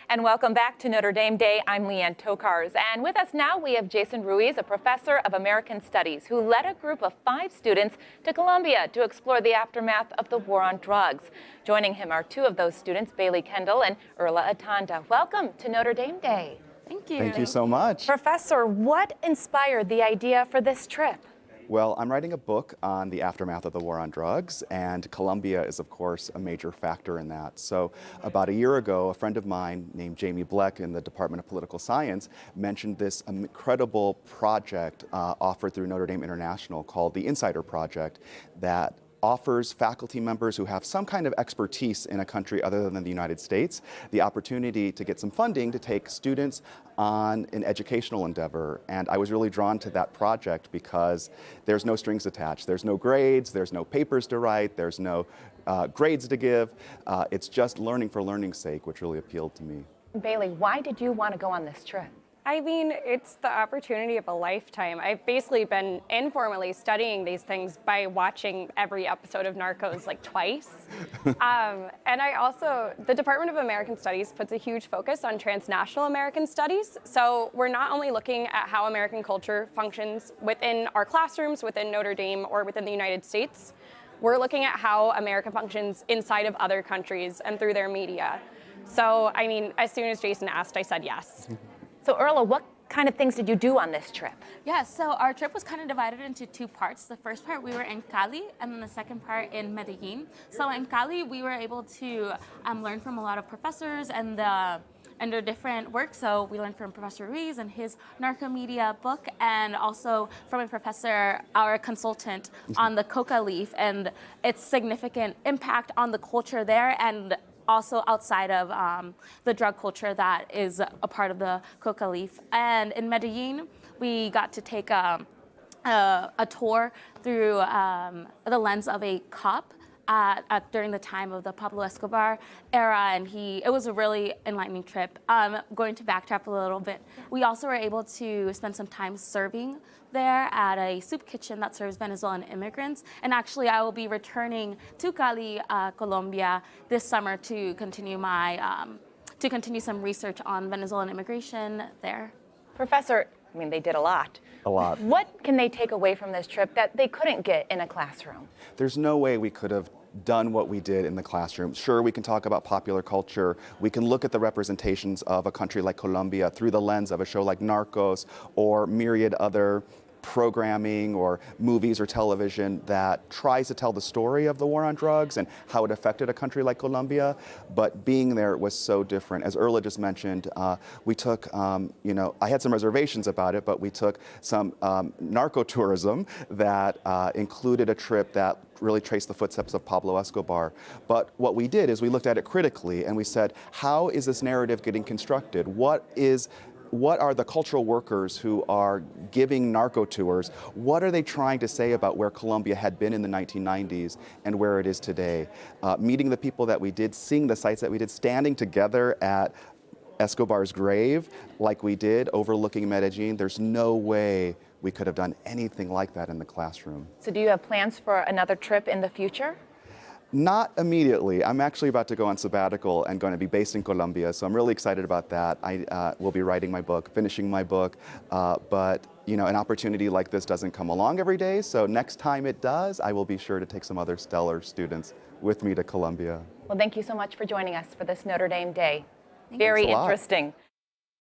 And welcome back to Notre Dame Day. I'm Leanne Tokars. And with us now we have Jasin Ruiz, a professor of American Studies, who led a group of 5 students to Colombia to explore the aftermath of the war on drugs. Joining him are 2 of those students, Kendall and Irla Atanda. Welcome to Notre Dame Day. Thank you. Thank you so much. Professor, what inspired the idea for this trip? Well, I'm writing a book on the aftermath of the war on drugs, and Colombia is, of course, a major factor in that. So about a year ago, a friend of mine named Jamie Bleck in the Department of Political Science mentioned this incredible project offered through Notre Dame International called the Insider Project that offers faculty members who have some kind of expertise in a country other than the United States the opportunity to get some funding to take students on an educational endeavor. And I was really drawn to that project because there's no strings attached. There's no grades, there's no papers to write, there's no grades to give. It's just learning for learning's sake, which really appealed to me. Bailey, why did you want to go on this trip? I mean, it's the opportunity of a lifetime. I've basically been informally studying these things by watching every episode of Narcos like twice. And the Department of American Studies puts a huge focus on transnational American studies. So we're not only looking at how American culture functions within our classrooms, within Notre Dame, or within the United States. We're looking at how America functions inside of other countries and through their media. So, I mean, as soon as Jason asked, I said yes. So Irla, what kind of things did you do on this trip? Yeah, so our trip was kind of divided into 2 parts. The first part, we were in Cali, and then the second part in Medellin. So in Cali, we were able to learn from a lot of professors and their different work. So we learned from Professor Ruiz and his narcomedia book, and also from a professor, our consultant, on the coca leaf and its significant impact on the culture there, and also outside of the drug culture that is a part of the coca leaf. And in Medellin, we got to take a tour through the lens of a cop during the time of the Pablo Escobar era, and it was a really enlightening trip. Going to backtrack a little bit, we also were able to spend some time serving there at a soup kitchen that serves Venezuelan immigrants. And actually, I will be returning to Cali, Colombia this summer to continue some research on Venezuelan immigration there. Professor, I mean, they did a lot. A lot. What can they take away from this trip that they couldn't get in a classroom? There's no way we could have done what we did in the classroom. Sure, we can talk about popular culture. We can look at the representations of a country like Colombia through the lens of a show like Narcos or myriad other programming or movies or television that tries to tell the story of the war on drugs and how it affected a country like Colombia. But being there was so different. As Irla just mentioned, we took, I had some reservations about it, but we took some narco tourism that included a trip that really traced the footsteps of Pablo Escobar. But what we did is we looked at it critically and we said, how is this narrative getting constructed? What are the cultural workers who are giving narco tours? What are they trying to say about where Colombia had been in the 1990s and where it is today? Meeting the people that we did, seeing the sites that we did, standing together at Escobar's grave like we did, overlooking Medellin, there's no way we could have done anything like that in the classroom. So do you have plans for another trip in the future? Not immediately. I'm actually about to go on sabbatical and going to be based in Colombia, so I'm really excited about that. I will be writing my book, finishing my book, but an opportunity like this doesn't come along every day, so next time it does, I will be sure to take some other stellar students with me to Colombia. Well, thank you so much for joining us for this Notre Dame Day. Thank you. Very Thanks a lot. interesting.